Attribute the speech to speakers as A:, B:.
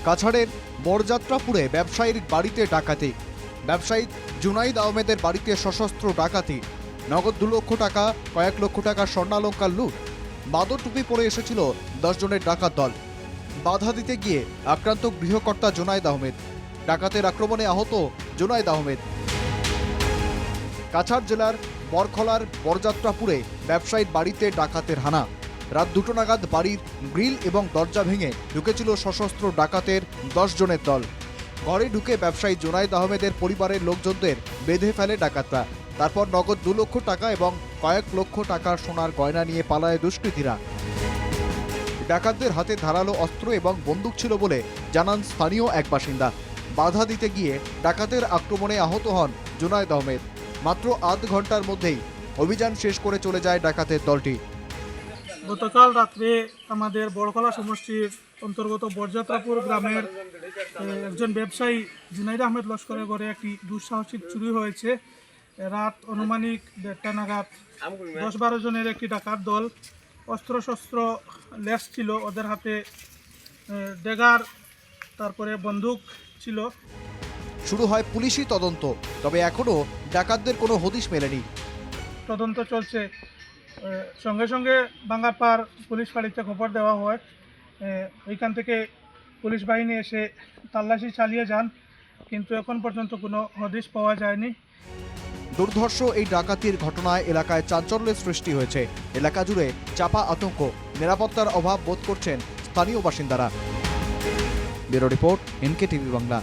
A: কাছাড়ের বরযাত্রাপুরে ব্যবসায়ীর বাড়িতে ডাকাতি। ব্যবসায়ী জুনাইদ আহমেদের বাড়িতে সশস্ত্র ডাকাতি। নগদ 2 লক্ষ টাকা, কয়েক লক্ষ টাকা স্বর্ণালংকার লুট। বাদর টুপি পরে এসেছিল 10 জনের ডাকাত দল। বাধা দিতে গিয়ে আক্রান্ত গৃহকর্তা জুনাইদ আহমেদ। ডাকাতের আক্রমণে আহত জুনাইদ আহমেদ। কাছাড় জেলার বরখলার বরযাত্রাপুরে ব্যবসায়ীর বাড়িতে ডাকাতের হানা। রাত 2টো নাগাদ বাড়ির গ্রিল এবং দরজা ভেঙে ঢুকেছিল সশস্ত্র ডাকাতের 10 জনের দল। ঘরে ঢুকে ব্যবসায়ী জুনাইদ আহমেদের পরিবারের লোকজনদের বেঁধে ফেলে ডাকাতরা। তারপর নগদ 2 লক্ষ টাকা এবং কয়েক লক্ষ টাকার সোনার গয়না নিয়ে পালায় দুষ্কৃতীরা। ডাকাতদের হাতে ধারালো অস্ত্র এবং বন্দুক ছিল বলে জানান স্থানীয় এক বাসিন্দা। বাধা দিতে গিয়ে ডাকাতের আক্রমণে আহত হন জুনাইদ আহমেদ। মাত্র আধ ঘন্টার মধ্যেই অভিযান শেষ করে চলে যায় ডাকাতের দলটি।
B: গতকাল রাত্রে আমাদের বড়খলা সমষ্টির অন্তর্গত বরযাত্রাপুর গ্রামের একজন ব্যবসায়ী জুনাইদ আহমেদ লস্করের ঘরে একটি দুঃসাহসিক চুরি হয়েছে। রাত অনুমানিক 1:30 নাগাদ 10-12 জনের একটি ডাকাত দল, অস্ত্রশস্ত্র লেস ছিল ওদের হাতে, ড্যাগার, তারপরে বন্দুক ছিল।
A: শুরু হয় পুলিশি তদন্ত, তবে এখনো ডাকাতদের কোনো হদিশ মেলেনি।
B: তদন্ত চলছে। সঙ্গে সঙ্গে বাঙ্গারপাড় পুলিশ ফাঁড়িতে খবর দেওয়া হয়। ওইখান থেকে পুলিশ বাহিনী এসে তল্লাশি চালিয়ে যান, কিন্তু এখন পর্যন্ত কোনো হদিশ পাওয়া যায়নি।
A: দুর্ধর্ষ এই ডাকাতির ঘটনায় এলাকায় চাঞ্চল্যের সৃষ্টি হয়েছে। এলাকা জুড়ে চাপা আতঙ্ক, নিরাপত্তার অভাব বোধ করছেন স্থানীয় বাসিন্দারা। Bureau report, NK TV Bangla.